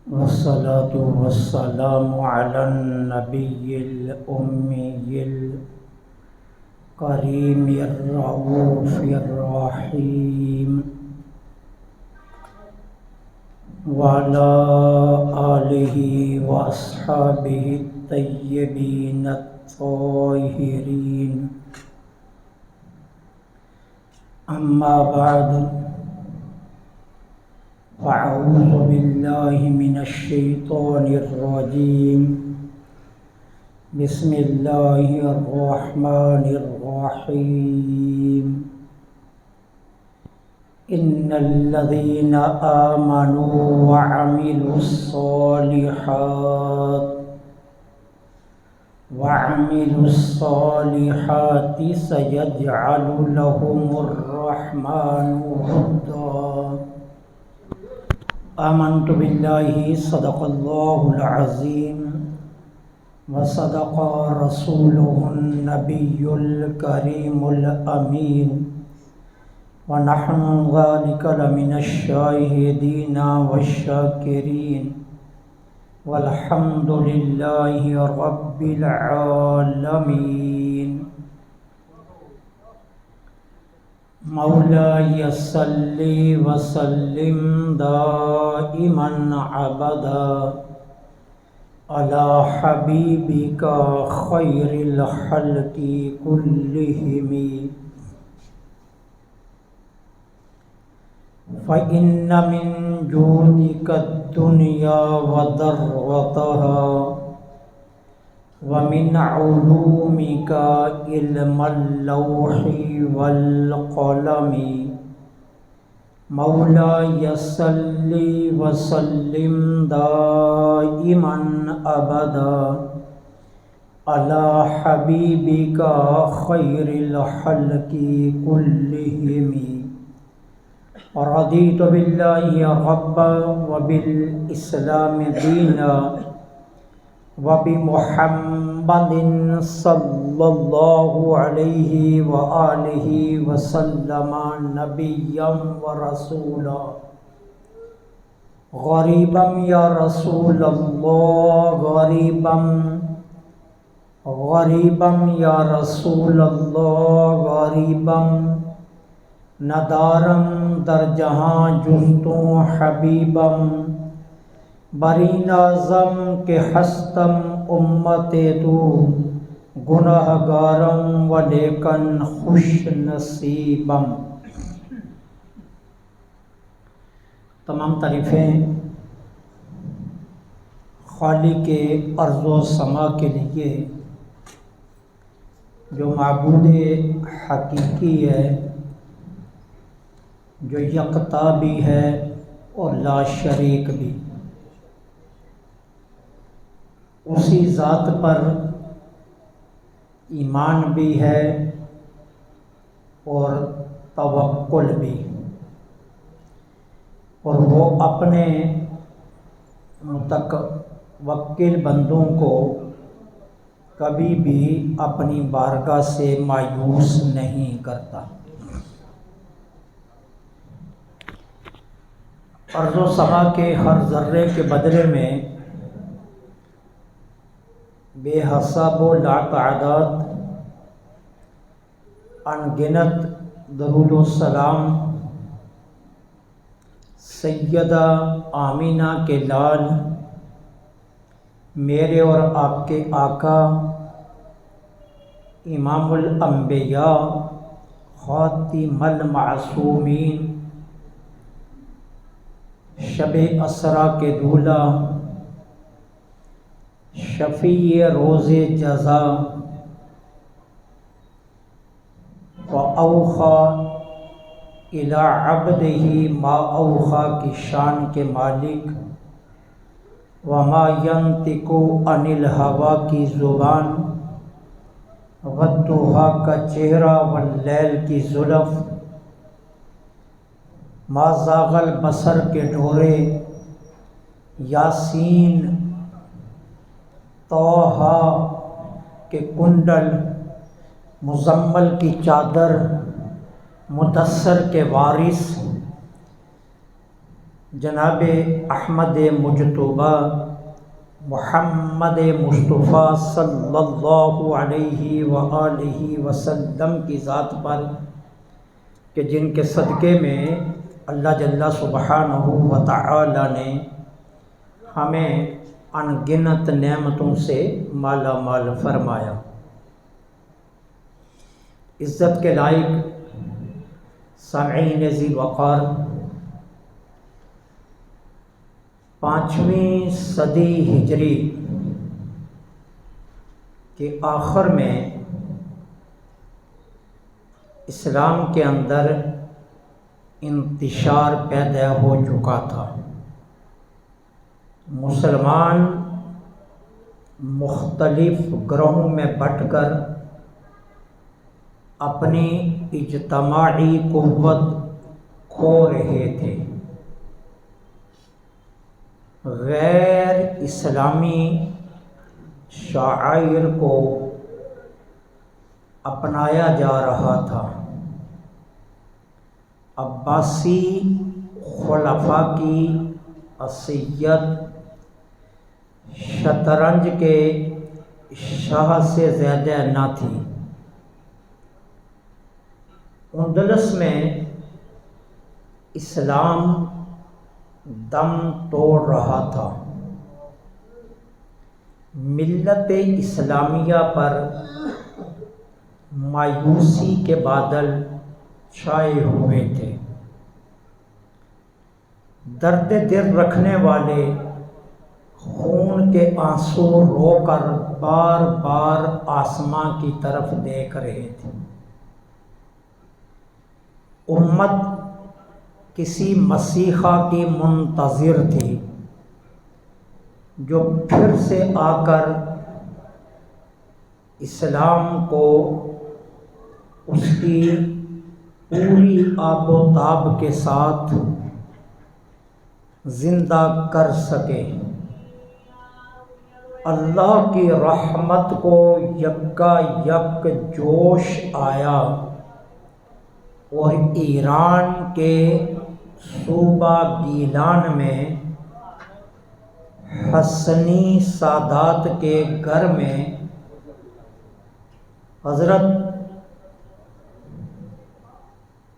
والصلاة والسلام على النبي الأمي الكريم الرؤوف الرحيم وعلى آله وأصحابه الطيبين الطاهرين. أما بعد، فأعوذ بالله من الشيطان الرجيم. بسم الله الرحمن الرحيم. إن الذين آمنوا وعملوا الصالحات سيجعل لهم الرحمن ودا. آمنت بالله صدق الله العظيم وصدق رسوله النبي الكريم الأمين ونحن ذلك لمن الشاهدين والشاكرين والحمد لله رب العالمين. مولاي صل وسلم دائما ابدا على حبيبك خير الخلق كلهم، فإن من جودك الدنيا وضرتها ومن علومك علم اللوح والقلم. مولاي صل وسلم دائما أبدا على حبيبك خير الخلق كلهم. رضيت بالله ربا وبالإسلام دينا وبمحمد صلى الله عليه وآله وسلم نبيا ورسولا. غريبا يا رسول الله، غريبا يا رسول الله، غريبا ندارم در جہاں جستوں حبیبم. بری نازم کے ہستم امت تو گناہ گارم ولیکن خوش نصیبم. تمام تعریفیں خالق ارض و سما کے لیے جو معبود حقیقی ہے، جو یکتا بھی ہے اور لا شریک بھی. اسی ذات پر ایمان بھی ہے اور توکل بھی، اور وہ اپنے متوکل بندوں کو کبھی بھی اپنی بارگاہ سے مایوس نہیں کرتا. ارض و سما کے ہر ذرے کے بدلے میں بے حساب و لاتعداد انگنت درود و سلام سیدہ آمینہ کے لال، میرے اور آپ کے آقا امام الانبیاء خاتم المعصومین، شب اسرا کے دولہ، شفیع روز جزا، وَأَوْحَى إِلَىٰ عَبْدِهِ مَا أَوْحَى کی شان کے مالک، وَمَا يَنطِقُ عَنِ الْهَوَىٰ کی زبان، وَالضُّحَىٰ کا چہرہ، وَاللَّيْلِ کی زلف، مَا زَاغَ الْبَصَرُ کے ڈھورے، یاسین، طٰہٰ کے کنڈل، مزمل کی چادر، مدثر کے وارث، جناب احمد مجتبیٰ محمد مصطفیٰ صلی اللہ علیہ وآلہ وسلم کی ذات پر کہ جن کے صدقے میں اللہ جل سبحانہ و تعالی نے ہمیں ان گنت نعمتوں سے مالا مال فرمایا۔ عزت کے لائق سامعین ذی وقار، 5ویں صدی ہجری کے آخر میں اسلام کے اندر انتشار پیدا ہو چکا تھا۔ مسلمان مختلف گروہوں میں بٹ کر اپنی اجتماعی قوت کھو رہے تھے۔ غیر اسلامی شعائر کو اپنایا جا رہا تھا۔ عباسی خلفاء کی عصیت شطرنج کے شاہ سے زیادہ نہ تھی۔ اندلس میں اسلام دم توڑ رہا تھا۔ ملت اسلامیہ پر مایوسی کے بادل چھائے ہوئے تھے۔ درد دل رکھنے والے خون کے آنسو رو کر بار بار آسماں کی طرف دیکھ رہے تھے۔ امت کسی مسیحا کی منتظر تھی جو پھر سے آ کر اسلام کو اس کی پوری آب و تاب کے ساتھ زندہ کر سکے۔ اللہ کی رحمت کو یکا یک جوش آیا اور ایران کے صوبہ گیلان میں حسنی سادات کے گھر میں حضرت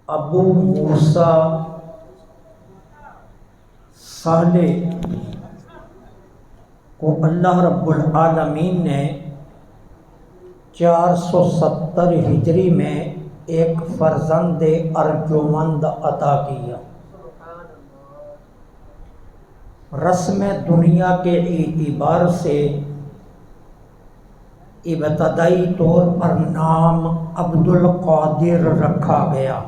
ابو موسیٰ صالح کو اللہ رب العالمین نے 470 ہجری میں ایک فرزند ارجمند عطا کیا۔ رسم دنیا کے اعتبار سے ابتدائی طور پر نام عبد القادر رکھا گیا۔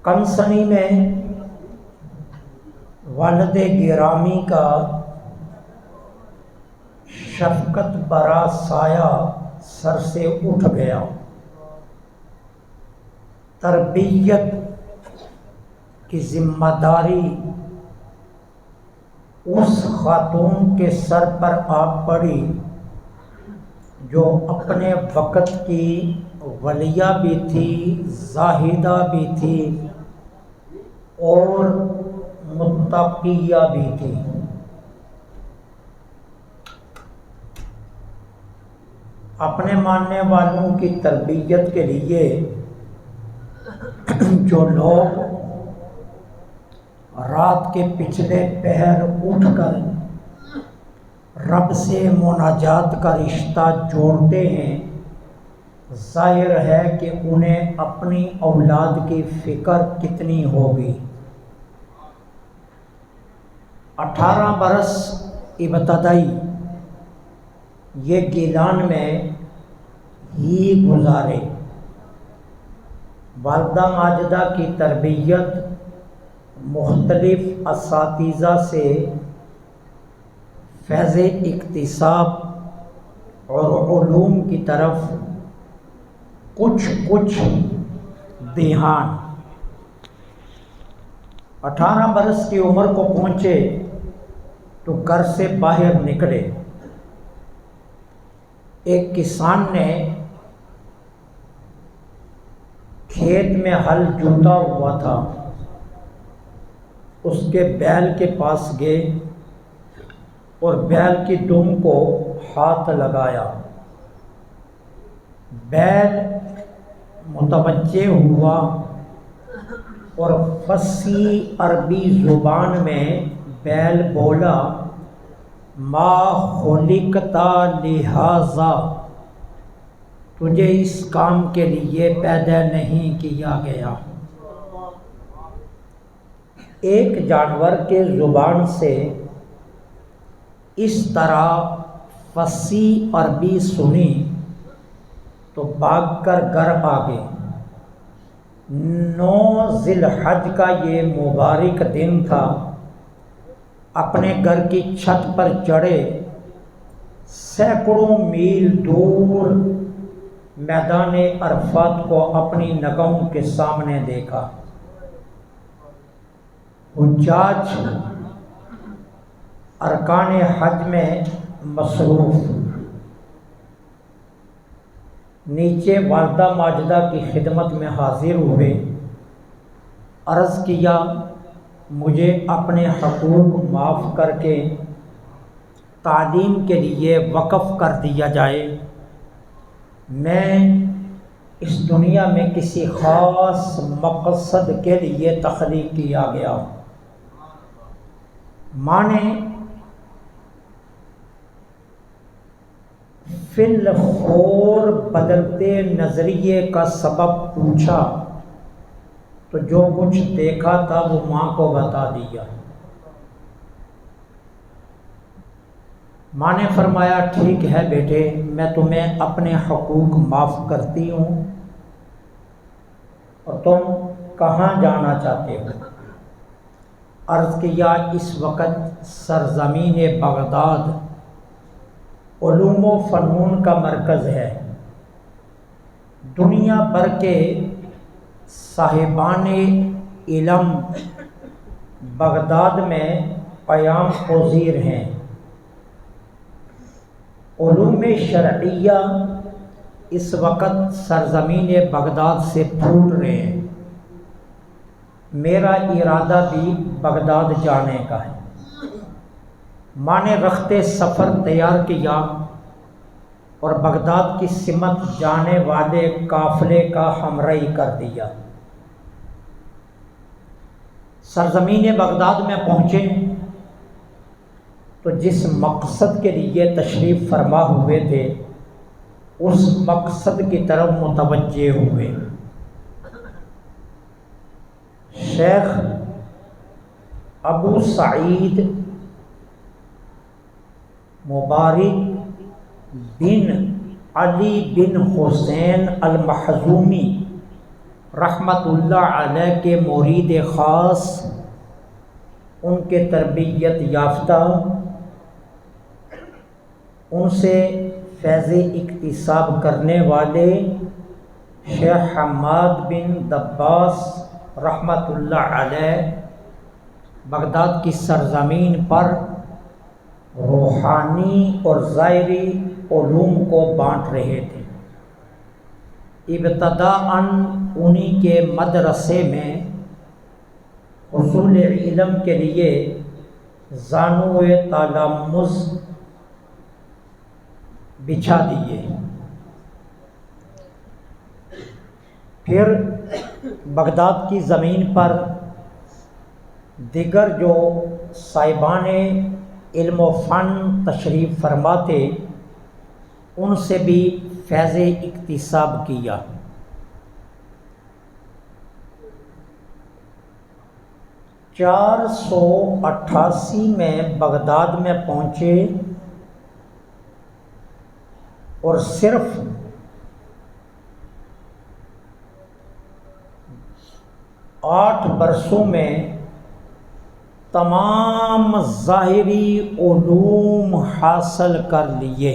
کنسنی میں والد گرامی کا شفقت برا سایہ سر سے اٹھ گیا۔ تربیت کی ذمہ داری اس خاتون کے سر پر آ پڑی جو اپنے وقت کی ولیہ بھی تھی، زاہدہ بھی تھی اور متقیہ بھی تھی۔ اپنے ماننے والوں کی تربیت کے لیے جو لوگ رات کے پچھلے پہر اٹھ کر رب سے مناجات کا رشتہ جوڑتے ہیں، ظاہر ہے کہ انہیں اپنی اولاد کی فکر کتنی ہوگی۔ 18 برس ابتدائی یہ گیلان میں ہی گزارے۔ والدہ ماجدہ کی تربیت مختلف اساتذہ سے فیض اکتساب اور علوم کی طرف کچھ دھیان۔ 18 برس کی عمر کو پہنچے تو گھر سے باہر نکلے۔ ایک کسان نے کھیت میں ہل جوتا ہوا تھا، اس کے بیل کے پاس گئے اور بیل کی دم کو ہاتھ لگایا۔ بیل متوجہ ہوا اور فصیح عربی زبان میں بیل بولا، ما خلقت لہذا، تجھے اس کام کے لیے پیدا نہیں کیا گیا۔ ایک جانور کے زبان سے اس طرح فصیح عربی سنی تو بھاگ کر گھر آ گئے۔ 9 ذی الحج کا یہ مبارک دن تھا۔ اپنے گھر کی چھت پر چڑھے، سینکڑوں میل دور میدان عرفات کو اپنی نگاہوں کے سامنے دیکھا۔ حجاج ارکان حج میں مصروف، نیچے والدہ ماجدہ کی خدمت میں حاضر ہوئے۔ عرض کیا، مجھے اپنے حقوق معاف کر کے تعلیم کے لیے وقف کر دیا جائے۔ میں اس دنیا میں کسی خاص مقصد کے لیے تخلیق کیا گیا ہوں۔ ماں نے فی الفور بدلتے نظریے کا سبب پوچھا تو جو کچھ دیکھا تھا وہ ماں کو بتا دیا۔ ماں نے فرمایا، ٹھیک ہے بیٹے، میں تمہیں اپنے حقوق معاف کرتی ہوں، اور تم کہاں جانا چاہتے ہو؟ عرض کیا، اس وقت سرزمین بغداد علوم و فنون کا مرکز ہے۔ دنیا بھر کے صاحبان علم بغداد میں قیام پذیر ہیں۔ علوم شرعیہ اس وقت سرزمین بغداد سے پھوٹ رہے ہیں۔ میرا ارادہ بھی بغداد جانے کا ہے۔ ماں نے رخت سفر تیار کیا اور بغداد کی سمت جانے والے قافلے کا ہمراہی کر دیا۔ سرزمین بغداد میں پہنچے تو جس مقصد کے لیے تشریف فرما ہوئے تھے اس مقصد کی طرف متوجہ ہوئے۔ شیخ ابو سعید مبارک بن علی بن حسین المخزومی رحمۃ اللہ علیہ کے مرید خاص، ان کے تربیت یافتہ، ان سے فیض اکتساب کرنے والے شیخ حماد بن دباس رحمۃ اللہ علیہ بغداد کی سرزمین پر روحانی اور ظاہری علوم کو بانٹ رہے تھے۔ ابتداءً انہی کے مدرسے میں حصول علم کے لیے زانو تلمذ بچھا دیے۔ پھر بغداد کی زمین پر دیگر جو صاحبان علم و فن تشریف فرماتے ان سے بھی فیض اکتساب کیا۔ 488 میں بغداد میں پہنچے اور صرف 8 برسوں میں تمام ظاہری علوم حاصل کر لیے،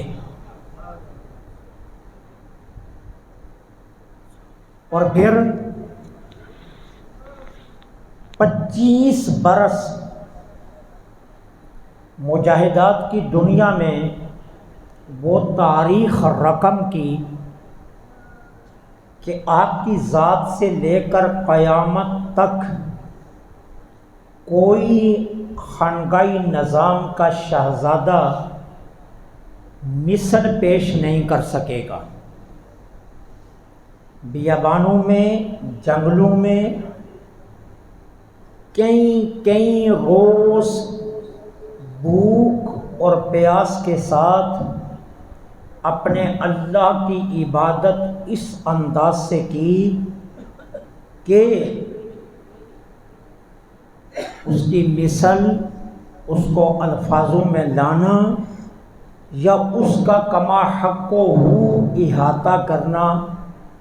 اور پھر 25 برس مجاہدات کی دنیا میں وہ تاریخ رقم کی کہ آپ کی ذات سے لے کر قیامت تک کوئی خانقاہی نظام کا شہزادہ مثل پیش نہیں کر سکے گا۔ بیابانوں میں، جنگلوں میں کئی روز بھوک اور پیاس کے ساتھ اپنے اللہ کی عبادت اس انداز سے کی کہ اس کی مثل، اس کو الفاظوں میں لانا یا اس کا کما حق و احاطہ کرنا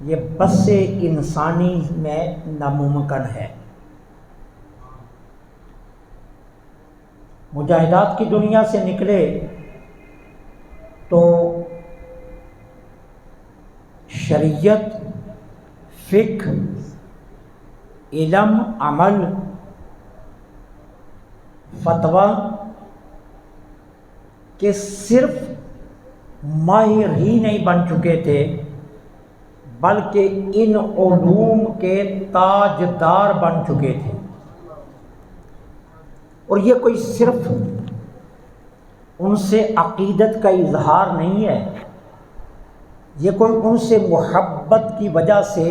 یہ بس انسانی میں ناممکن ہے۔ مجاہدات کی دنیا سے نکلے تو شریعت، فقہ، علم، عمل، فتویٰ کہ صرف ماہر ہی نہیں بن چکے تھے بلکہ ان علوم کے تاجدار بن چکے تھے۔ اور یہ کوئی صرف ان سے عقیدت کا اظہار نہیں ہے، یہ کوئی ان سے محبت کی وجہ سے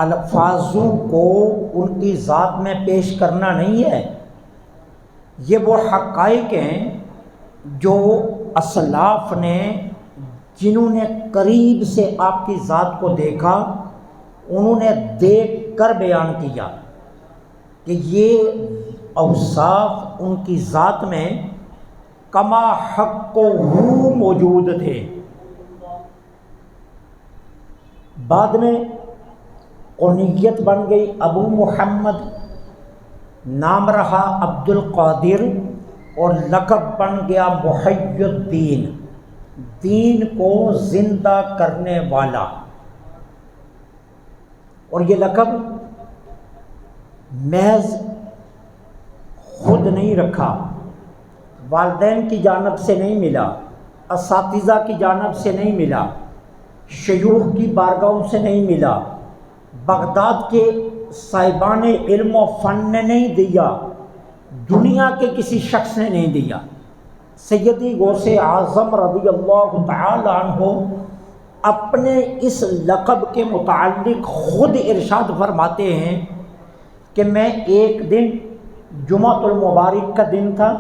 الفاظوں کو ان کی ذات میں پیش کرنا نہیں ہے، یہ وہ حقائق ہیں جو اسلاف نے، جنہوں نے قریب سے آپ کی ذات کو دیکھا، انہوں نے دیکھ کر بیان کیا کہ یہ اوصاف ان کی ذات میں کما حق و موجود تھے۔ بعد میں کنیت بن گئی ابو محمد، نام رہا عبد القادر، اور لقب بن گیا محی الدین، دین کو زندہ کرنے والا۔ اور یہ لقب محض خود نہیں رکھا، والدین کی جانب سے نہیں ملا، اساتذہ کی جانب سے نہیں ملا، شیوخ کی بارگاہوں سے نہیں ملا، بغداد کے صاحبان علم و فن نے نہیں دیا، دنیا کے کسی شخص نے نہیں دیا۔ سیدی غوث اعظم رضی اللہ تعالی عنہ اپنے اس لقب کے متعلق خود ارشاد فرماتے ہیں کہ میں ایک دن جمعۃ المبارک کا دن تھا،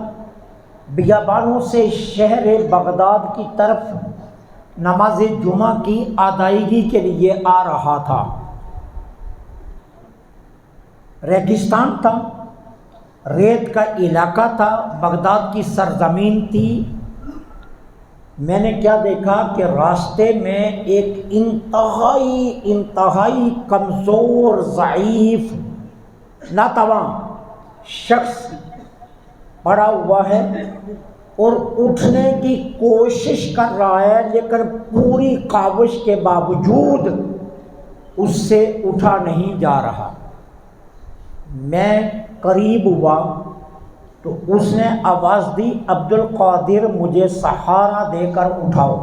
بیابانوں سے شہر بغداد کی طرف نماز جمعہ کی ادائیگی کے لیے آ رہا تھا۔ ریگستان تھا، ریت کا علاقہ تھا، بغداد کی سرزمین تھی۔ میں نے کیا دیکھا کہ راستے میں ایک انتہائی کمزور، ضعیف، ناتواں شخص پڑا ہوا ہے اور اٹھنے کی کوشش کر رہا ہے، لیکن پوری کاوش کے باوجود اس سے اٹھا نہیں جا رہا۔ میں قریب ہوا تو اس نے آواز دی، عبد القادر مجھے سہارا دے کر اٹھاؤ۔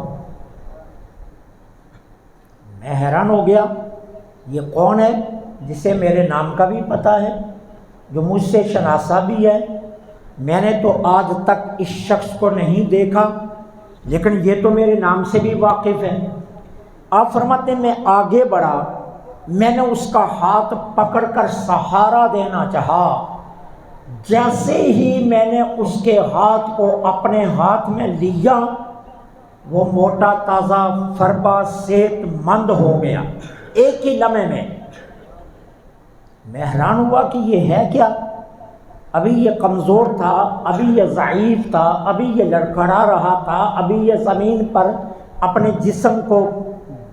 میں حیران ہو گیا، یہ کون ہے جسے میرے نام کا بھی پتہ ہے، جو مجھ سے شناسا بھی ہے؟ میں نے تو آج تک اس شخص کو نہیں دیکھا، لیکن یہ تو میرے نام سے بھی واقف ہے۔ آپ فرماتے ہیں میں آگے بڑھا، میں نے اس کا ہاتھ پکڑ کر سہارا دینا چاہا، جیسے ہی میں نے اس کے ہاتھ کو اپنے ہاتھ میں لیا، وہ موٹا تازہ فربا صحت مند ہو گیا ایک ہی لمحے میں۔ میں حیران ہوا کہ یہ ہے کیا؟ ابھی یہ کمزور تھا، ابھی یہ ضعیف تھا، ابھی یہ لڑکھڑا رہا تھا، ابھی یہ زمین پر اپنے جسم کو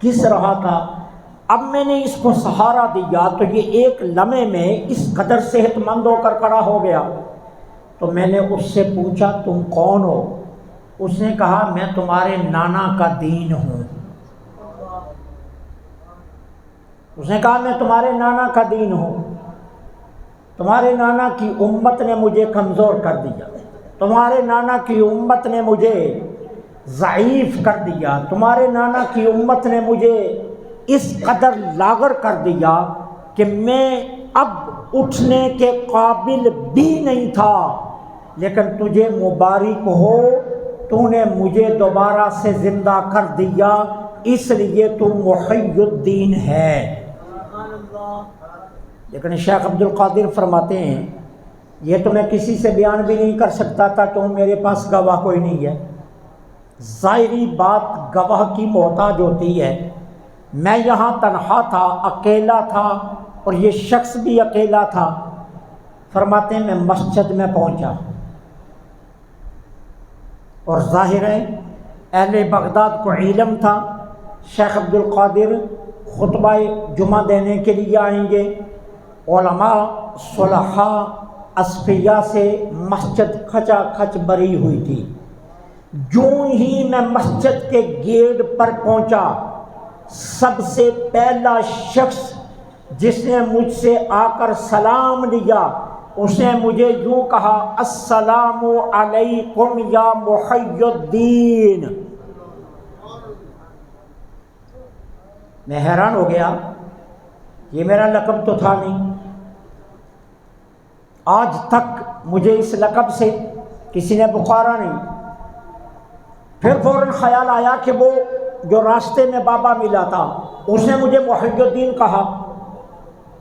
گھس رہا تھا، اب میں نے اس کو سہارا دیا تو یہ ایک لمحے میں اس قدر صحت مند ہو کر کھڑا ہو گیا۔ تو میں نے اس سے پوچھا تم کون ہو؟ اس نے کہا میں تمہارے نانا کا دین ہوں۔ اس نے کہا میں تمہارے نانا کا دین ہوں، تمہارے نانا کی امت نے مجھے کمزور کر دیا، تمہارے نانا کی امت نے مجھے ضعیف کر دیا، تمہارے نانا کی امت نے مجھے اس قدر لاغر کر دیا کہ میں اب اٹھنے کے قابل بھی نہیں تھا، لیکن تجھے مبارک ہو، تو نے مجھے دوبارہ سے زندہ کر دیا، اس لیے تو محی الدین ہے۔ لیکن شیخ عبد القادر فرماتے ہیں یہ تو میں کسی سے بیان بھی نہیں کر سکتا تھا، تو میرے پاس گواہ کوئی نہیں ہے۔ ظاہری بات گواہ کی محتاج ہوتی ہے۔ میں یہاں تنہا تھا، اکیلا تھا، اور یہ شخص بھی اکیلا تھا۔ فرماتے ہیں میں مسجد میں پہنچا، اور ظاہر ہے اہل بغداد کو علم تھا شیخ عبد القادر خطبہ جمعہ دینے کے لیے آئیں گے۔ علماء، صلحاء، اصفیاء سے مسجد کھچا کھچ بھری ہوئی تھی۔ جو ہی میں مسجد کے گیٹ پر پہنچا، سب سے پہلا شخص جس نے مجھ سے آ کر سلام لیا، اس نے مجھے یوں کہا، السلام علیکم یا محی الدین۔ میں حیران ہو گیا، یہ میرا لقب تو تھا نہیں، آج تک مجھے اس لقب سے کسی نے پکارا نہیں۔ پھر فوراً خیال آیا کہ وہ جو راستے میں بابا ملا تھا اس نے مجھے محی الدین کہا،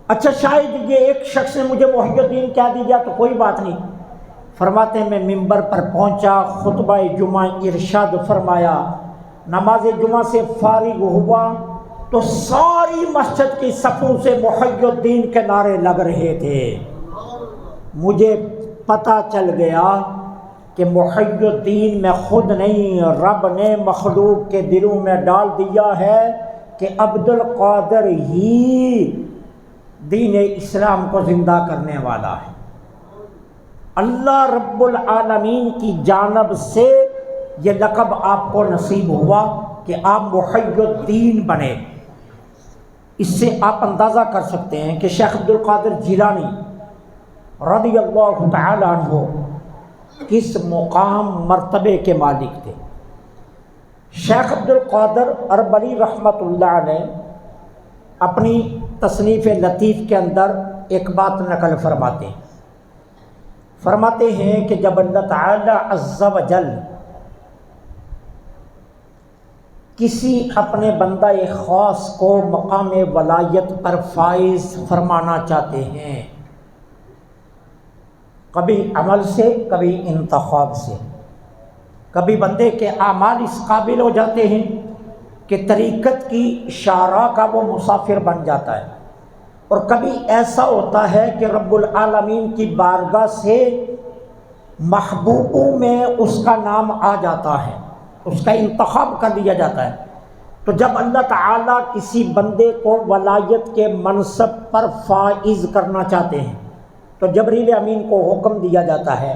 اچھا شاید یہ ایک شخص نے مجھے محی الدین کہہ دیا تو کوئی بات نہیں۔ فرماتے ہیں میں ممبر پر پہنچا، خطبہ جمعہ ارشاد فرمایا، نماز جمعہ سے فارغ ہوا تو ساری مسجد کی صفوں سے محی الدین کے نعرے لگ رہے تھے۔ مجھے پتہ چل گیا کہ محی الدین میں خود نہیں، رب نے مخلوق کے دلوں میں ڈال دیا ہے کہ عبد القادر ہی دین اسلام کو زندہ کرنے والا ہے۔ اللہ رب العالمین کی جانب سے یہ لقب آپ کو نصیب ہوا کہ آپ محی الدین بنے۔ اس سے آپ اندازہ کر سکتے ہیں کہ شیخ عبد القادر جیلانی رضی اللہ تعالی عنہ کس مقام مرتبے کے مالک تھے۔ شیخ عبد القادر اربلی رحمۃ اللہ علیہ اپنی تصنیف لطیف کے اندر ایک بات نقل فرماتے ہیں کہ جب اللہ تعالی عز و جل کسی اپنے بندہ خاص کو مقام ولایت پر فائز فرمانا چاہتے ہیں، کبھی عمل سے، کبھی انتخاب سے، کبھی بندے کے اعمال اس قابل ہو جاتے ہیں کہ طریقت کی شاہراہ کا وہ مسافر بن جاتا ہے، اور کبھی ایسا ہوتا ہے کہ رب العالمین کی بارگاہ سے محبوبوں میں اس کا نام آ جاتا ہے، اس کا انتخاب کر دیا جاتا ہے۔ تو جب اللہ تعالیٰ کسی بندے کو ولایت کے منصب پر فائز کرنا چاہتے ہیں تو جبریل امین کو حکم دیا جاتا ہے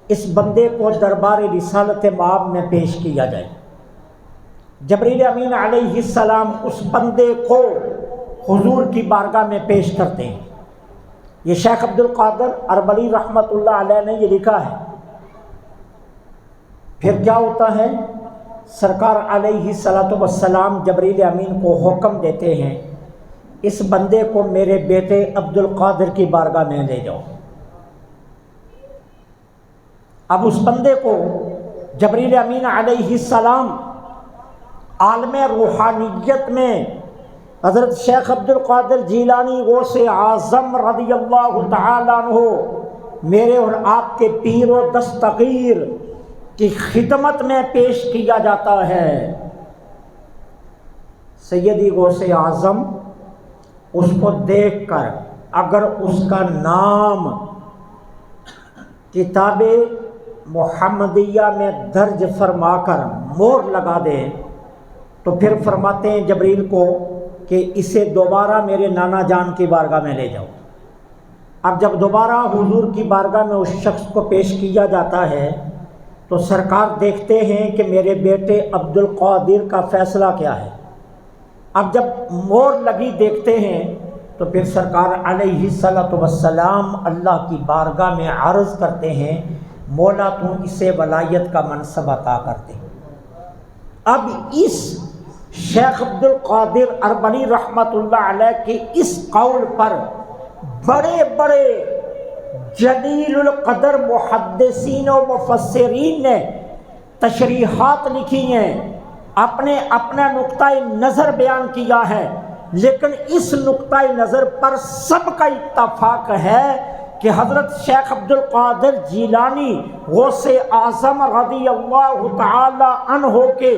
اس بندے کو دربار رسالت مآب میں پیش کیا جائے۔ جبریل امین علیہ السلام اس بندے کو حضور کی بارگاہ میں پیش کرتے ہیں۔ یہ شیخ عبد القادر اربلی رحمۃ اللہ علیہ نے یہ لکھا ہے۔ پھر کیا ہوتا ہے، سرکار علیہ الصلوۃ والسلام جبریل امین کو حکم دیتے ہیں اس بندے کو میرے بیٹے عبد القادر کی بارگاہ میں لے جاؤ۔ اب اس بندے کو جبریل امین علیہ السلام عالم روحانیت میں حضرت شیخ عبد القادر جیلانی غوث اعظم رضی اللہ تعالیٰ عنہ میرے اور آپ کے پیر و دستگیر کی خدمت میں پیش کیا جاتا ہے۔ سیدی غوث اعظم اس کو دیکھ کر اگر اس کا نام کتاب محمدیہ میں درج فرما کر مہر لگا دے تو پھر فرماتے ہیں جبریل کو کہ اسے دوبارہ میرے نانا جان کی بارگاہ میں لے جاؤ۔ اب جب دوبارہ حضور کی بارگاہ میں اس شخص کو پیش کیا جاتا ہے تو سرکار دیکھتے ہیں کہ میرے بیٹے عبد القادر کا فیصلہ کیا ہے۔ اب جب مہر لگی دیکھتے ہیں تو پھر سرکار علیہ الصلوۃ والسلام اللہ کی بارگاہ میں عرض کرتے ہیں مولا تو اسے ولایت کا منصب عطا کر دے۔ اب اس شیخ عبد القادر اربلی رحمۃ اللہ علیہ کے اس قول پر بڑے بڑے جلیل القدر محدثین و مفسرین نے تشریحات لکھی ہیں، اپنا نقطۂ نظر بیان کیا ہے، لیکن اس نقطۂ نظر پر سب کا اتفاق ہے کہ حضرت شیخ عبد القادر جیلانی غوث اعظم رضی اللہ تعالی عنہ کے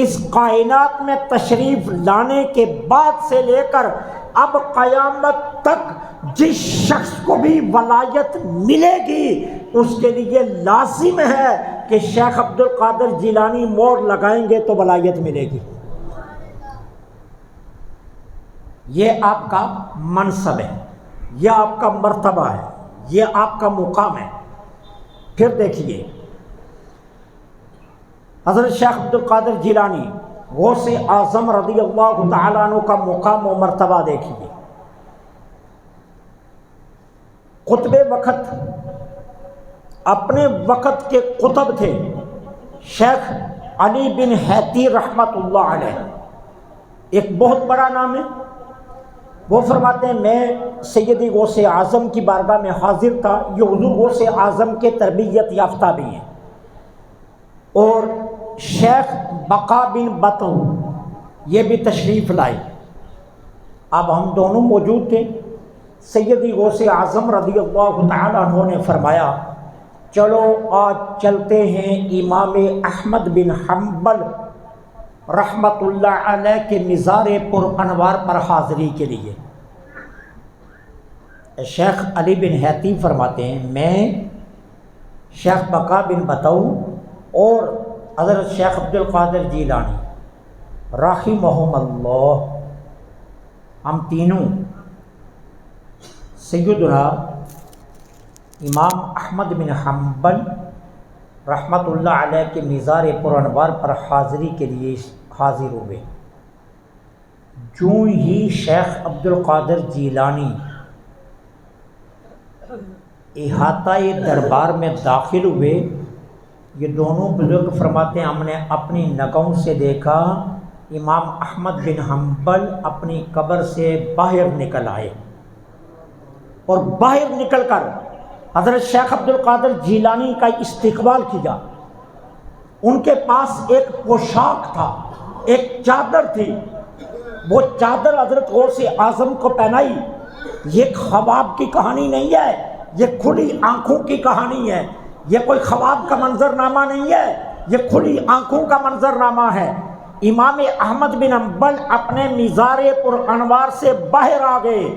اس کائنات میں تشریف لانے کے بعد سے لے کر اب قیامت تک جس شخص کو بھی ولایت ملے گی اس کے لیے لازم ہے کہ شیخ عبد القادر جیلانی مور لگائیں گے تو ولایت ملے گی۔ یہ آپ کا منصب ہے، یہ آپ کا مرتبہ ہے، یہ آپ کا مقام ہے۔ پھر دیکھیے حضرت شیخ عبد القادر جیلانی غوث اعظم رضی اللہ تعالیٰ عنہ کا مقام و مرتبہ دیکھیے۔ قطب وقت اپنے وقت کے قطب تھے شیخ علی بن حیتی رحمۃ اللہ علیہ، ایک بہت بڑا نام ہے۔ وہ فرماتے ہیں میں سیدی غوث اعظم کی بارگاہ میں حاضر تھا، یہ حضور غوث اعظم کے تربیت یافتہ بھی ہیں، اور شیخ بقا بن بطو یہ بھی تشریف لائے۔ اب ہم دونوں موجود تھے۔ سیدی غوث اعظم رضی اللہ تعالیٰ عنہ نے فرمایا چلو آج چلتے ہیں امام احمد بن حنبل رحمت اللہ علیہ کے مزار پر انوار پر حاضری کے لیے۔ شیخ علی بن حیتی فرماتے ہیں میں شیخ بقا بن بطو اور حضرت شیخ عبد القادر جیلانی رحمہم اللہ، ہم تینوں سیدنا امام احمد بن حنبل رحمت اللہ علیہ کے مزار پر انوار پر حاضری کے لیے حاضر ہوئے۔ جو ہی شیخ عبد القادر جیلانی احاطہ دربار میں داخل ہوئے، یہ دونوں بزرگ فرماتے ہیں ہم نے اپنی نگاہوں سے دیکھا امام احمد بن حنبل اپنی قبر سے باہر نکل آئے، اور باہر نکل کر حضرت شیخ عبد القادر جیلانی کا استقبال کیا۔ ان کے پاس ایک پوشاک تھا، ایک چادر تھی، وہ چادر حضرت غوث اعظم کو پہنائی۔ یہ خواب کی کہانی نہیں ہے، یہ کھلی آنکھوں کی کہانی ہے، یہ کوئی خواب کا منظرنامہ نہیں ہے، یہ کھلی آنکھوں کا منظرنامہ ہے۔ امام احمد بن حنبل اپنے مزار پر انوار سے باہر آ گئے،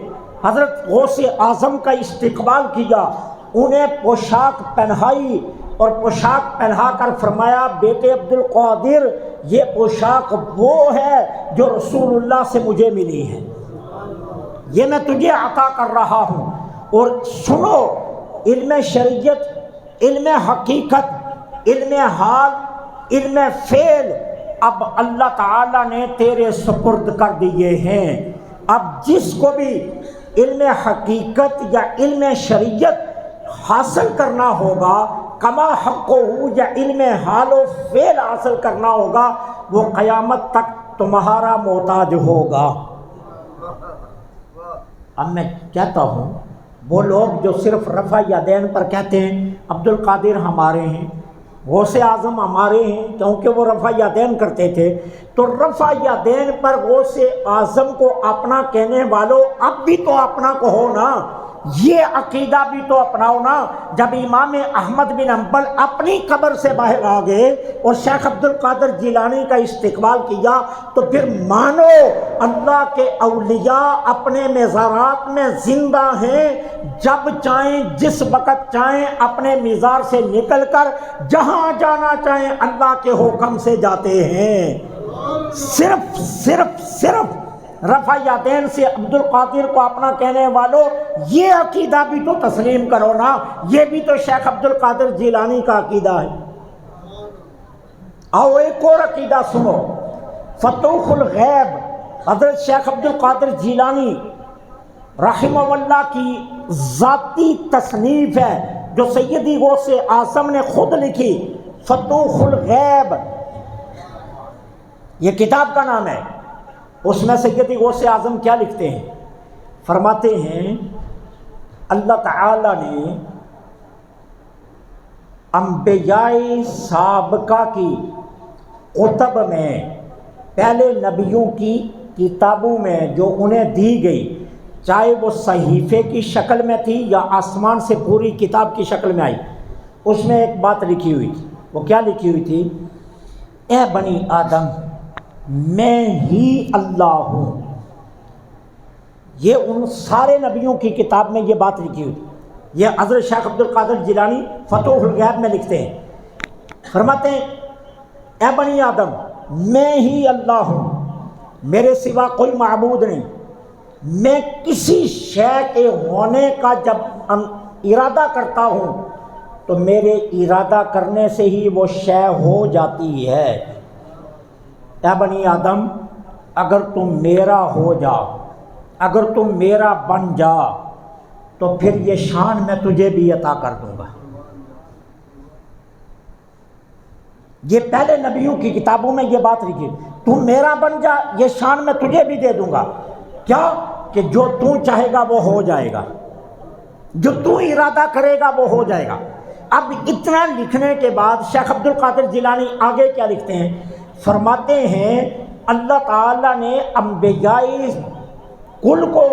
حضرت غوث اعظم کا استقبال کیا، انہیں پوشاک پہنائی اور پوشاک پہنا کر فرمایا بیٹے عبد القادر یہ پوشاک وہ ہے جو رسول اللہ سے مجھے ملی ہے، یہ میں تجھے عطا کر رہا ہوں، اور سنو علم شریعت، علم حقیقت، علم حال، علم فعل اب اللہ تعالیٰ نے تیرے سپرد کر دیے ہیں۔ اب جس کو بھی علم حقیقت یا علم شریعت حاصل کرنا ہوگا، کما حق ہو یا علم حال و فعل حاصل کرنا ہوگا، وہ قیامت تک تمہارا محتاج ہوگا۔ اب میں کہتا ہوں وہ لوگ جو صرف رفع یدین پر کہتے ہیں عبد القادر ہمارے ہیں، غوث اعظم ہمارے ہیں، کیونکہ وہ رفع یدین کرتے تھے، تو رفع یدین پر غوث اعظم کو اپنا کہنے والوں اب بھی تو اپنا کہو نا، یہ عقیدہ بھی تو اپناؤ نا۔ جب امام احمد بن حنبل اپنی قبر سے باہر آ گئے اور شیخ عبد القادر جیلانی کا استقبال کیا تو پھر مانو اللہ کے اولیاء اپنے مزارات میں زندہ ہیں، جب چاہیں جس وقت چاہیں اپنے مزار سے نکل کر جہاں جانا چاہیں اللہ کے حکم سے جاتے ہیں۔ صرف رفع یدین سے عبد القادر کو اپنا کہنے والوں یہ عقیدہ بھی تو تسلیم کرو نا، یہ بھی تو شیخ عبد القادر جیلانی کا عقیدہ ہے۔ آؤ ایک اور عقیدہ سنو، فتوح الغیب حضرت شیخ عبد القادر جیلانی رحمہ اللہ کی ذاتی تصنیف ہے جو سیدی غوث اعظم نے خود لکھی، فتوح الغیب یہ کتاب کا نام ہے۔ اس میں سیدی غوث اعظم کیا لکھتے ہیں؟ فرماتے ہیں اللہ تعالی نے انبیاء سابقہ کی کتب میں، پہلے نبیوں کی کتابوں میں جو انہیں دی گئی، چاہے وہ صحیفے کی شکل میں تھی یا آسمان سے پوری کتاب کی شکل میں آئی، اس میں ایک بات لکھی ہوئی تھی۔ وہ کیا لکھی ہوئی تھی؟ اے بنی آدم، میں ہی اللہ ہوں۔ یہ ان سارے نبیوں کی کتاب میں یہ بات لکھی ہوئی تھی۔ یہ حضرت شیخ عبد القادر جیلانی فتوح الغیب میں لکھتے ہیں، فرماتے ہیں اے بنی آدم، میں ہی اللہ ہوں، میرے سوا کوئی معبود نہیں۔ میں کسی شے کے ہونے کا جب ارادہ کرتا ہوں تو میرے ارادہ کرنے سے ہی وہ شے ہو جاتی ہے۔ اے بنی آدم، اگر تم میرا ہو جا، اگر تم میرا بن جا تو پھر یہ شان میں تجھے بھی عطا کر دوں گا۔ یہ پہلے نبیوں کی کتابوں میں یہ بات لکھی، تم میرا بن جا، یہ شان میں تجھے بھی دے دوں گا۔ کیا کہ جو تو چاہے گا وہ ہو جائے گا، جو تو ارادہ کرے گا وہ ہو جائے گا۔ اب اتنا لکھنے کے بعد شیخ عبد القادر جیلانی آگے کیا لکھتے ہیں؟ فرماتے ہیں اللہ تعالیٰ نے انبیاء کل کو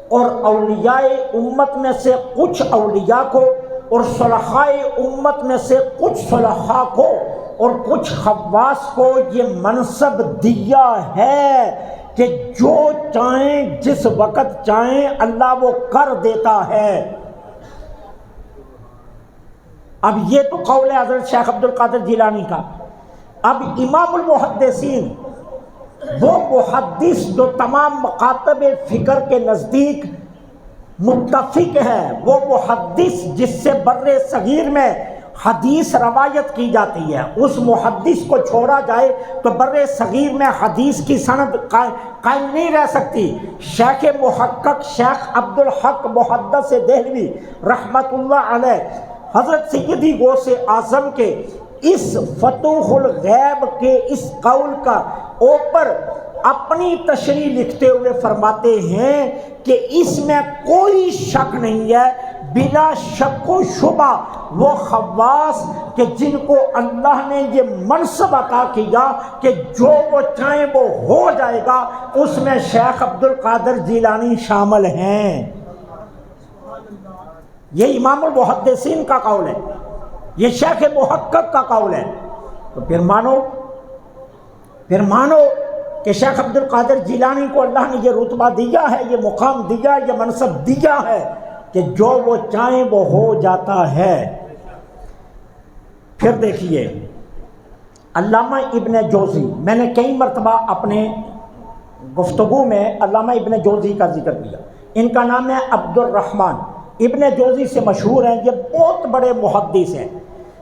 اور اولیاء امت میں سے کچھ اولیاء کو اور صلحاء امت میں سے کچھ صلحاء کو اور کچھ خواص کو یہ منصب دیا ہے کہ جو چاہیں جس وقت چاہیں اللہ وہ کر دیتا ہے۔ اب یہ تو قول ہے حضرت شیخ عبد القادر جیلانی کا۔ اب امام المحدثین، وہ محدث جو تمام مکاتب فکر کے نزدیک متفق ہے، وہ محدث جس سے بر صغیر میں حدیث روایت کی جاتی ہے، اس محدث کو چھوڑا جائے تو بر صغیر میں حدیث کی سند قائم نہیں رہ سکتی۔ شیخ محقق شیخ عبد الحق محدث دہلوی رحمت اللہ علیہ حضرت سیدی غوث اعظم کے اس فتوح الغیب کے اس قول کا اوپر اپنی تشریح لکھتے ہوئے فرماتے ہیں کہ اس میں کوئی شک نہیں ہے، بلا شک و شبہ وہ خواص کہ جن کو اللہ نے یہ منصب عطا کیا کہ جو وہ چاہیں وہ ہو جائے گا، اس میں شیخ عبد القادر جیلانی شامل ہیں۔ یہ امام المحدثین کا قول ہے، یہ شیخ محقق کا قول ہے۔ تو پھر مانو کہ شیخ عبد القادر جیلانی کو اللہ نے یہ رتبہ دیا ہے، یہ مقام دیا، یہ منصب دیا ہے کہ جو وہ چاہیں وہ ہو جاتا ہے۔ پھر دیکھیے علامہ ابن جوزی، میں نے کئی مرتبہ اپنے گفتگو میں علامہ ابن جوزی کا ذکر کیا، ان کا نام ہے عبد الرحمن ابن جوزی سے مشہور ہیں، یہ بہت بڑے محدث ہیں۔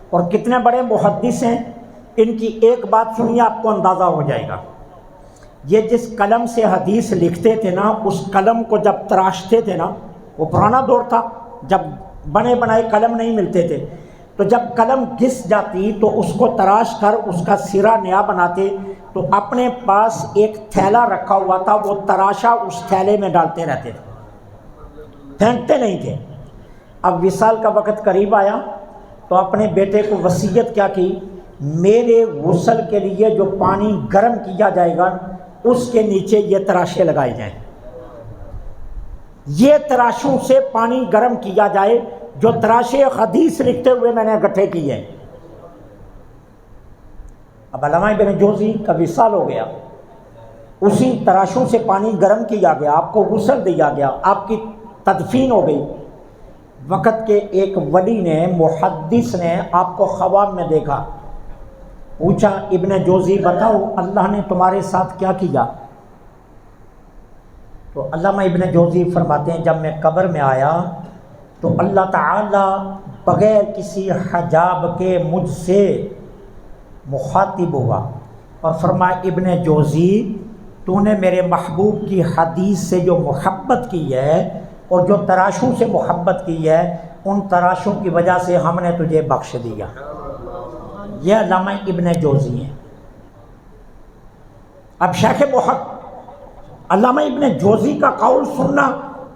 اور کتنے بڑے محدث ہیں، ان کی ایک بات سنیے آپ کو اندازہ ہو جائے گا۔ یہ جس قلم سے حدیث لکھتے تھے نا، اس قلم کو جب تراشتے تھے نا، وہ پرانا دور تھا جب بنے بنائے قلم نہیں ملتے تھے، تو جب قلم گھس جاتی تو اس کو تراش کر اس کا سرا نیا بناتے، تو اپنے پاس ایک تھیلا رکھا ہوا تھا، وہ تراشا اس تھیلے میں ڈالتے رہتے تھے، پھینکتے نہیں تھے۔ اب وصال کا وقت قریب آیا تو اپنے بیٹے کو وصیت کیا کی، میرے غسل کے لیے جو پانی گرم کیا جائے گا اس کے نیچے یہ تراشے لگائے جائیں، یہ تراشوں سے پانی گرم کیا جائے، جو تراشے حدیث لکھتے ہوئے میں نے اکٹھے کیے۔ اب علامہ ابن جوزی کا وصال ہو گیا، اسی تراشوں سے پانی گرم کیا گیا، آپ کو غسل دیا گیا، آپ کی تدفین ہو گئی۔ وقت کے ایک ولی نے، محدث نے آپ کو خواب میں دیکھا، پوچھا ابن جوزی بتاؤ اللہ نے تمہارے ساتھ کیا کیا؟ تو علامہ ابن جوزی فرماتے ہیں جب میں قبر میں آیا تو اللہ تعالیٰ بغیر کسی حجاب کے مجھ سے مخاطب ہوا اور فرمایا ابن جوزی تو نے میرے محبوب کی حدیث سے جو محبت کی ہے اور جو تراشوں سے محبت کی ہے، ان تراشوں کی وجہ سے ہم نے تجھے بخش دیا۔ یہ علامہ ابن جوزی ہیں۔ اب شیخ محقق علامہ ابن جوزی کا قول سننا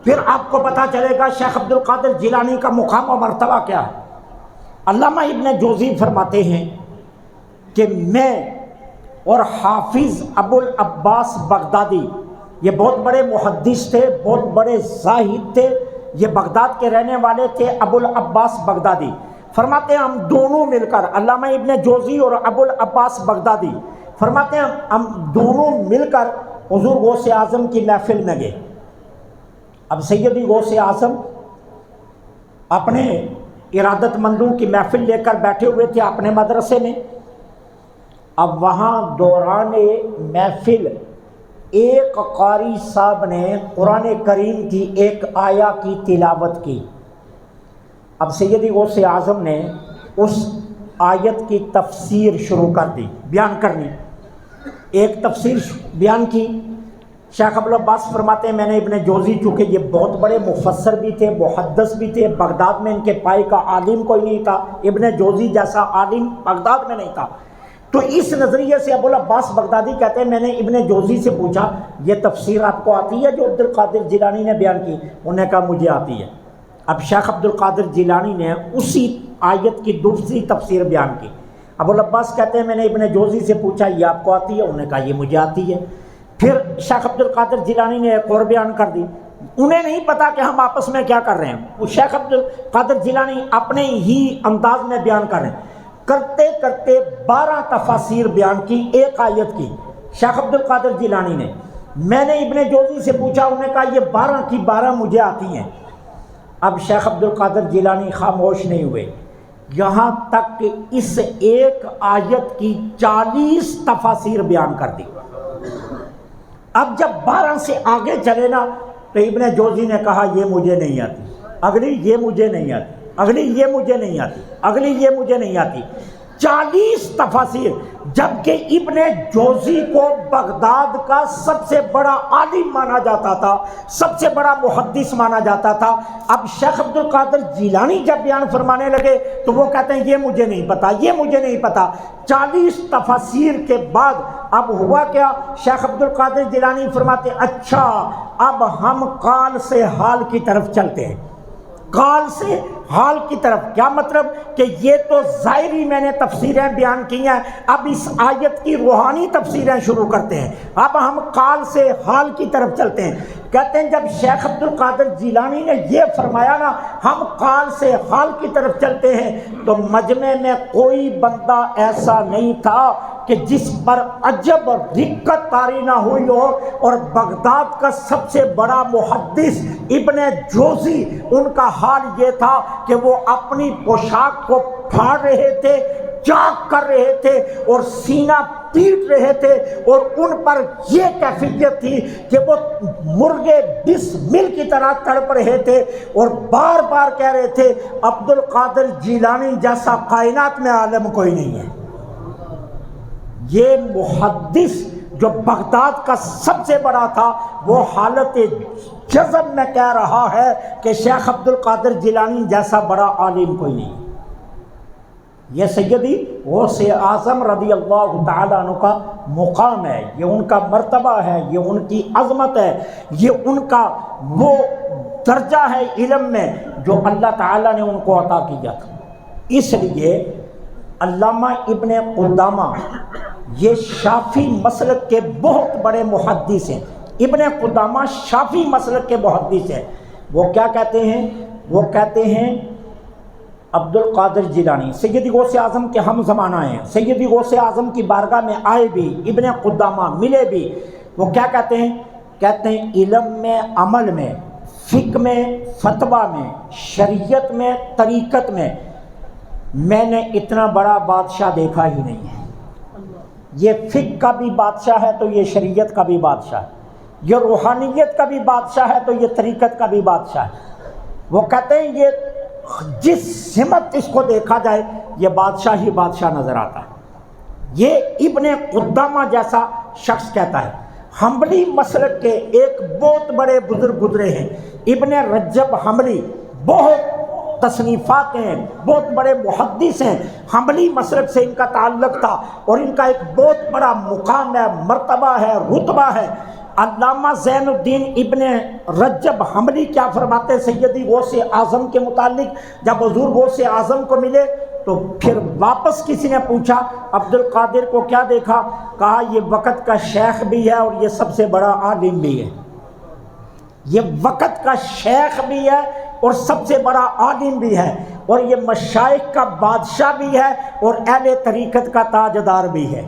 پھر آپ کو پتہ چلے گا شیخ عبد القادر جیلانی کا مقام و مرتبہ کیا ہے۔ علامہ ابن جوزی فرماتے ہیں کہ میں اور حافظ ابو العباس بغدادی، یہ بہت بڑے محدث تھے، بہت بڑے زاہد تھے، یہ بغداد کے رہنے والے تھے، ابو العباس بغدادی فرماتے ہیں ہم دونوں مل کر، علامہ ابن جوزی اور ابو العباس بغدادی فرماتے ہیں ہم دونوں مل کر حضور غوث اعظم کی محفل میں گئے۔ اب سیدی غوث اعظم اپنے ارادت مندوں کی محفل لے کر بیٹھے ہوئے تھے اپنے مدرسے میں۔ اب وہاں دوران محفل ایک قاری صاحب نے قرآن کریم کی ایک آیا کی تلاوت کی۔ اب سیدی غوث اعظم نے اس آیت کی تفسیر شروع کر دی، بیان کرنی، ایک تفسیر بیان کی۔ شیخ ابو العباس فرماتے ہیں میں نے ابن جوزی، چونکہ یہ بہت بڑے مفسر بھی تھے، محدث بھی تھے، بغداد میں ان کے پائے کا عالم کوئی نہیں تھا، ابن جوزی جیسا عالم بغداد میں نہیں تھا، تو اس نظریے سے ابو العباس بغدادی کہتے ہیں میں نے ابن جوزی سے پوچھا یہ تفسیر آپ کو آتی ہے جو عبد القادر جیلانی نے بیان کی؟ انہوں نے کہا مجھے آتی ہے۔ اب شیخ عبد القادر جیلانی نے اسی آیت کی دوسری تفسیر بیان کی۔ ابو العباس کہتے ہیں میں نے ابن جوزی سے پوچھا یہ آپ کو آتی ہے؟ انہوں نے کہا یہ مجھے آتی ہے۔ پھر شیخ عبد القادر جیلانی نے ایک اور بیان کر دی۔ انہیں نہیں پتا کہ ہم آپس میں کیا کر رہے ہیں، وہ شیخ عبد القادر جیلانی اپنے ہی انداز میں بیان کر رہے ہیں، کرتے کرتے 12 تفاسیر بیان کی ایک آیت کی شیخ عبد القادر جیلانی نے۔ میں نے ابن جوزی سے پوچھا، انہوں نے کہا یہ 12 کی 12 مجھے آتی ہیں۔ اب شیخ عبد القادر جیلانی خاموش نہیں ہوئے یہاں تک کہ اس ایک آیت کی 40 تفاسیر بیان کر دی۔ اب جب 12 سے آگے چلے نا تو ابن جوزی نے کہا یہ مجھے نہیں آتی، اگلی یہ مجھے نہیں آتی، اگلی یہ مجھے نہیں آتی، اگلی یہ مجھے نہیں آتی، 40 تفاسیر، جبکہ ابن جوزی کو بغداد کا سب سے بڑا عالم مانا جاتا تھا، سب سے بڑا محدث مانا جاتا تھا۔ اب شیخ عبد القادر جیلانی جب بیان فرمانے لگے تو وہ کہتے ہیں یہ مجھے نہیں پتا، یہ مجھے نہیں پتا۔ 40 تفاسیر کے بعد اب ہوا کیا، شیخ عبد القادر جیلانی فرماتے اچھا اب ہم قال سے حال کی طرف چلتے ہیں۔ قال سے حال کی طرف کیا مطلب کہ یہ تو ظاہری میں نے تفسیریں بیان کی ہیں، اب اس آیت کی روحانی تفسیریں شروع کرتے ہیں، اب ہم قال سے حال کی طرف چلتے ہیں۔ کہتے ہیں جب شیخ عبد القادر جیلانی نے یہ فرمایا نا ہم قال سے حال کی طرف چلتے ہیں، تو مجمع میں کوئی بندہ ایسا نہیں تھا کہ جس پر عجب اور دقت طاری نہ ہوئی ہو، اور بغداد کا سب سے بڑا محدث ابن جوزی ان کا حال یہ تھا کہ وہ اپنی پوشاک کو پھاڑ رہے تھے، چاک کر رہے تھے اور سینہ پیٹ رہے تھے، اور ان پر یہ کیفیت تھی کہ وہ مرغے بسمل کی طرح تڑپ رہے تھے اور بار بار کہہ رہے تھے عبد القادر جیلانی جیسا کائنات میں عالم کوئی نہیں ہے۔ یہ محدث جو بغداد کا سب سے بڑا تھا وہ حالت جذب میں کہہ رہا ہے کہ شیخ عبد القادر جیلانی جیسا بڑا عالم کوئی نہیں۔ یہ سیدی غوث اعظم رضی اللہ تعالیٰ عنہ کا مقام ہے، یہ ان کا مرتبہ ہے، یہ ان کی عظمت ہے، یہ ان کا وہ درجہ ہے علم میں جو اللہ تعالیٰ نے ان کو عطا کیا تھا۔ اس لیے علامہ ابن قدامہ یہ شافعی مسلک کے بہت بڑے محدث ہیں، ابن قدامہ شافعی مسلک کے محدث ہیں۔ وہ کیا کہتے ہیں؟ وہ کہتے ہیں عبد القادر جیلانی سیدی غوث اعظم کے ہم زمانہ ہیں، سیدی غوث اعظم کی بارگاہ میں آئے بھی، ابن قدامہ ملے بھی۔ وہ کیا کہتے ہیں؟ کہتے ہیں علم میں، عمل میں، فقہ میں، فتویٰ میں، شریعت میں، طریقت میں نے اتنا بڑا بادشاہ دیکھا ہی نہیں ہے۔ یہ فقہ کا بھی بادشاہ ہے تو یہ شریعت کا بھی بادشاہ ہے، یہ روحانیت کا بھی بادشاہ ہے تو یہ طریقت کا بھی بادشاہ ہے۔ وہ کہتے ہیں یہ جس سمت اس کو دیکھا جائے یہ بادشاہ ہی بادشاہ نظر آتا ہے۔ یہ ابن قدامہ جیسا شخص کہتا ہے۔ حنبلی مسلک کے ایک بہت بڑے بزرگ گزرے ہیں، ابن رجب حنبلی، بہت تصنیفات ہیں، بہت بڑے محدث ہیں، حنبلی مسلک سے ان کا تعلق تھا اور ان کا ایک بہت بڑا مقام ہے، مرتبہ ہے، رتبہ ہے۔ علامہ زین الدین ابن رجب حنبلی کیا فرماتے ہیں سیدی غوث اعظم کے متعلق؟ جب حضور غوث اعظم کو ملے تو پھر واپس کسی نے پوچھا عبد القادر کو کیا دیکھا؟ کہا یہ وقت کا شیخ بھی ہے اور یہ سب سے بڑا عالم بھی ہے۔ یہ وقت کا شیخ بھی ہے اور سب سے بڑا عالم بھی ہے، اور یہ مشائخ کا بادشاہ بھی ہے اور اہل طریقت کا تاجدار بھی ہے۔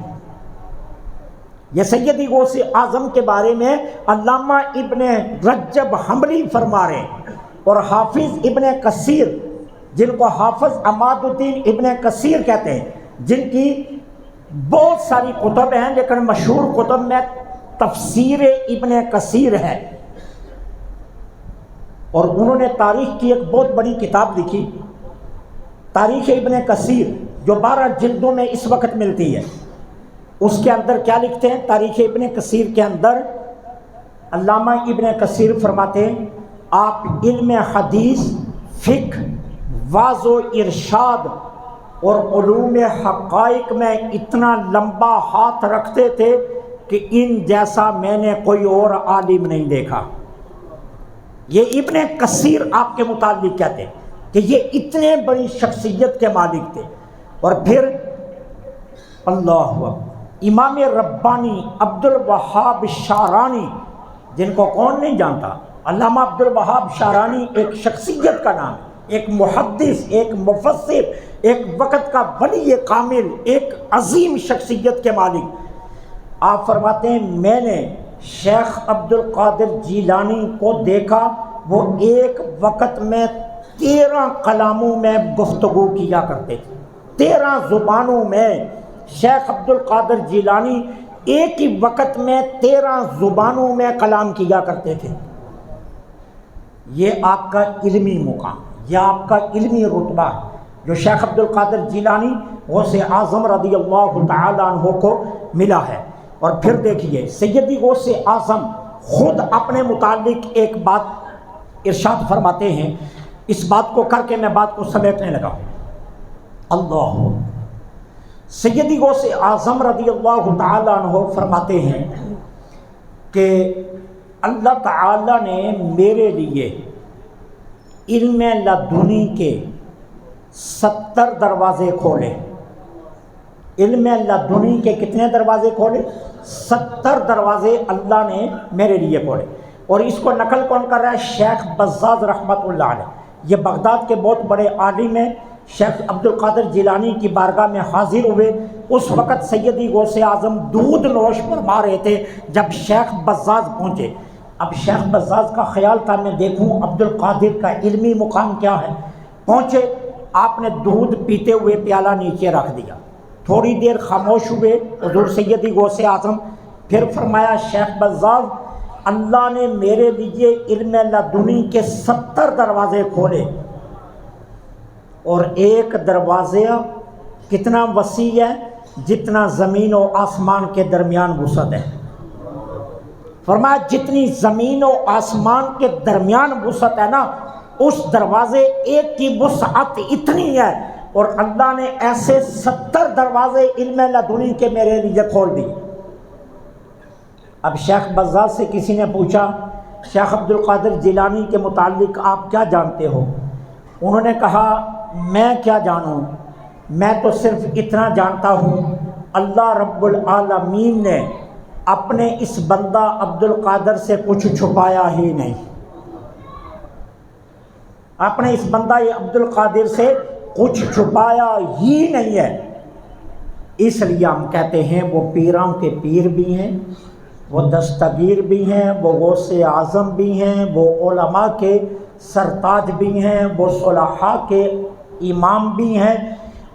یہ سیدی غوث اعظم کے بارے میں علامہ ابن رجب حنبلی فرما رہے ہیں، اور حافظ ابن کثیر، جن کو حافظ عماد الدین ابن کثیر کہتے ہیں، جن کی بہت ساری کتب ہیں لیکن مشہور کتب میں تفسیر ابن کثیر ہے، اور انہوں نے تاریخ کی ایک بہت بڑی کتاب لکھی، تاریخ ابن کثیر، جو 12 جلدوں میں اس وقت ملتی ہے۔ اس کے اندر کیا لکھتے ہیں؟ تاریخ ابن کثیر کے اندر علامہ ابن کثیر فرماتے ہیں آپ علم حدیث، فقہ، واعظ و ارشاد اور علوم حقائق میں اتنا لمبا ہاتھ رکھتے تھے کہ ان جیسا میں نے کوئی اور عالم نہیں دیکھا۔ یہ ابن کثیر آپ کے متعلق کہتے ہیں کہ یہ اتنے بڑی شخصیت کے مالک تھے۔ اور پھر اللہ اکبر، امام ربانی عبد الوہاب شعرانی، جن کو کون نہیں جانتا؟ علامہ عبد الوہاب شعرانی ایک شخصیت کا نام ہے، ایک محدث، ایک مفسر، ایک وقت کا ولی کامل، ایک عظیم شخصیت کے مالک۔ آپ فرماتے ہیں میں نے شیخ عبد القادر جیلانی کو دیکھا، وہ ایک وقت میں 13 کلاموں میں گفتگو کیا کرتے تھے، 13 زبانوں میں۔ شیخ عبد القادر جیلانی ایک ہی وقت میں 13 زبانوں میں کلام کیا کرتے تھے۔ یہ آپ کا علمی مقام، یہ آپ کا علمی رتبہ جو شیخ عبد القادر جیلانی غوث اعظم رضی اللہ تعالیٰ عنہ کو ملا ہے۔ اور پھر دیکھیے سیدی غوث اعظم خود اپنے متعلق ایک بات ارشاد فرماتے ہیں، اس بات کو کر کے میں بات کو سمیٹنے لگا۔ اللہ، سیدی غوث اعظم رضی اللہ تعالیٰ عنہ فرماتے ہیں کہ اللہ تعالیٰ نے میرے لیے علم لدنی کے 70 دروازے کھولے۔ علم لدنی کے کتنے دروازے کھولے؟ 70 دروازے اللہ نے میرے لیے کھولے۔ اور اس کو نقل کون کر رہا ہے؟ شیخ بزاز رحمۃ اللہ علیہ، یہ بغداد کے بہت بڑے عالم ہیں۔ شیخ عبد القادر جیلانی کی بارگاہ میں حاضر ہوئے، اس وقت سیدی غوث اعظم دودھ نوش فرما رہے تھے جب شیخ بزاز پہنچے۔ اب شیخ بزاز کا خیال تھا میں دیکھوں عبد القادر کا علمی مقام کیا ہے۔ پہنچے، آپ نے دودھ پیتے ہوئے پیالہ نیچے رکھ دیا، تھوڑی دیر خاموش ہوئے حضور سیدی غوث اعظم، پھر فرمایا شیخ بزاز اللہ نے میرے لیے علم لدنی کے 70 دروازے کھولے، اور ایک دروازہ کتنا وسیع ہے؟ جتنا زمین و آسمان کے درمیان وسعت ہے۔ فرمایا جتنی زمین و آسمان کے درمیان وسعت ہے نا، اس دروازے ایک کی وسعت اتنی ہے، اور اللہ نے ایسے 70 دروازے علم لدنی کے میرے لیے کھول دیے۔ اب شیخ بزاز سے کسی نے پوچھا شیخ عبد القادر جیلانی کے متعلق آپ کیا جانتے ہو؟ انہوں نے کہا میں کیا جانوں، میں تو صرف اتنا جانتا ہوں اللہ رب العالمین نے اپنے اس بندہ عبد القادر سے کچھ چھپایا ہی نہیں، اپنے اس بندہ یہ عبد القادر سے کچھ چھپایا ہی نہیں ہے۔ اس لیے ہم کہتے ہیں وہ پیراں کے پیر بھی ہیں، وہ دستگیر بھی ہیں، وہ غوث اعظم بھی ہیں، وہ علماء کے سرتاج بھی ہیں، وہ صلحاء کے امام بھی ہیں،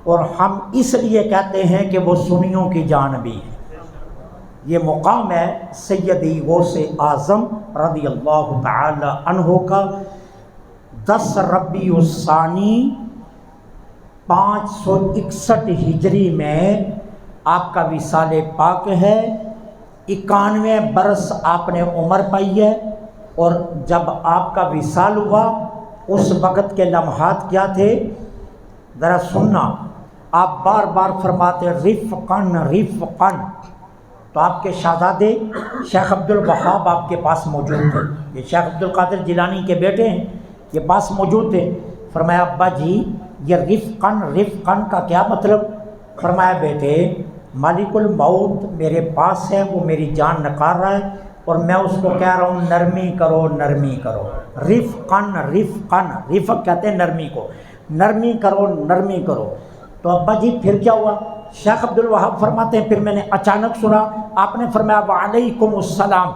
اور ہم اس لیے کہتے ہیں کہ وہ سنیوں کی جان بھی ہیں۔ یہ مقام ہے سیدی غوث اعظم رضی اللہ تعالی عنہ کا۔ 10 ربیع الثانی 561 ہجری میں آپ کا وصال پاک ہے۔ 91 برس آپ نے عمر پائی ہے، اور جب آپ کا وصال ہوا اس وقت کے لمحات کیا تھے ذرا سننا۔ آپ بار بار فرماتے رفقاً رفقاً، تو آپ کے شہزادے شیخ عبد الوہاب آپ کے پاس موجود تھے، یہ شیخ عبد القادر جیلانی کے بیٹے ہیں، یہ پاس موجود تھے۔ فرمایا ابا جی یہ رفقن کا کیا مطلب؟ فرمایا بیٹے مالک الموت میرے پاس ہے، وہ میری جان نکال رہا ہے اور میں اس کو کہہ رہا ہوں نرمی کرو نرمی کرو، رفقن رفق کہتے ہیں نرمی کو، نرمی کرو نرمی کرو۔ تو ابا جی پھر کیا ہوا؟ شیخ عبد الوہاب فرماتے ہیں پھر میں نے اچانک سنا آپ نے فرمایا وعلیکم السلام،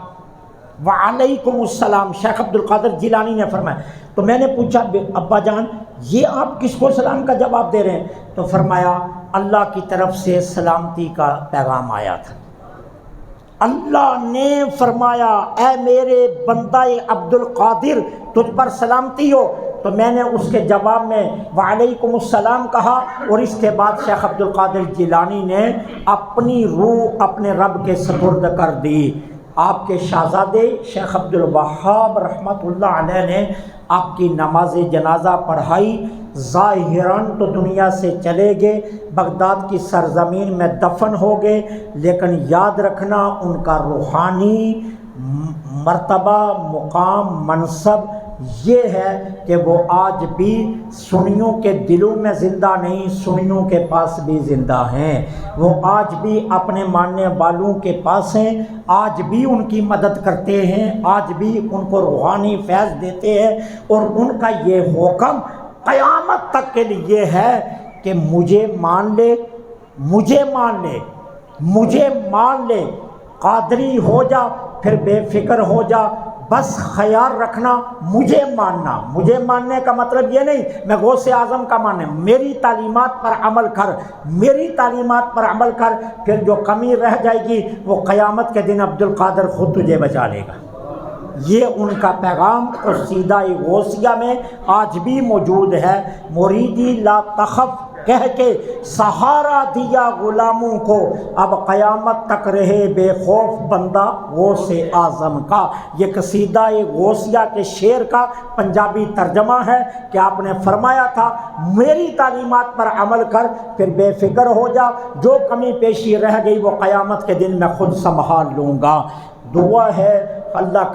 وعلیکم السلام، شیخ عبد القادر جیلانی نے فرمایا۔ تو میں نے پوچھا ابا جان یہ آپ کس کو سلام کا جواب دے رہے ہیں؟ تو فرمایا اللہ کی طرف سے سلامتی کا پیغام آیا تھا، اللہ نے فرمایا اے میرے بندہ عبد القادر تجھ پر سلامتی ہو، تو میں نے اس کے جواب میں وعلیکم السلام کہا، اور اس کے بعد شیخ عبد القادر جیلانی نے اپنی روح اپنے رب کے سپرد کر دی۔ آپ کے شہزادے شیخ عبد الوہاب رحمۃ اللہ علیہ نے آپ کی نماز جنازہ پڑھائی، ظاہراً تو دنیا سے چلے گئے، بغداد کی سرزمین میں دفن ہو گئے، لیکن یاد رکھنا ان کا روحانی مرتبہ مقام منصب یہ ہے کہ وہ آج بھی سنیوں کے دلوں میں زندہ نہیں، سنیوں کے پاس بھی زندہ ہیں، وہ آج بھی اپنے ماننے والوں کے پاس ہیں، آج بھی ان کی مدد کرتے ہیں، آج بھی ان کو روحانی فیض دیتے ہیں، اور ان کا یہ حکم قیامت تک کے لیے ہے کہ مجھے مان لے، مجھے مان لے، مجھے مان لے، قادری ہو جا پھر بے فکر ہو جا، بس خیال رکھنا مجھے ماننا۔ مجھے ماننے کا مطلب یہ نہیں میں غوث اعظم کا ماننے، میری تعلیمات پر عمل کر، میری تعلیمات پر عمل کر، پھر جو کمی رہ جائے گی وہ قیامت کے دن عبد القادر خود تجھے بچا لے گا۔ یہ ان کا پیغام قصیدہ غوثیہ میں آج بھی موجود ہے، مریدی لا تخف کہہ کے سہارا دیا غلاموں کو، اب قیامت تک رہے بے خوف بندہ غوث اعظم کا۔ یہ قصیدہ غوثیہ کے شعر کا پنجابی ترجمہ ہے کہ آپ نے فرمایا تھا میری تعلیمات پر عمل کر پھر بے فکر ہو جا، جو کمی پیشی رہ گئی وہ قیامت کے دن میں خود سنبھال لوں گا۔ دعا ہے اللہ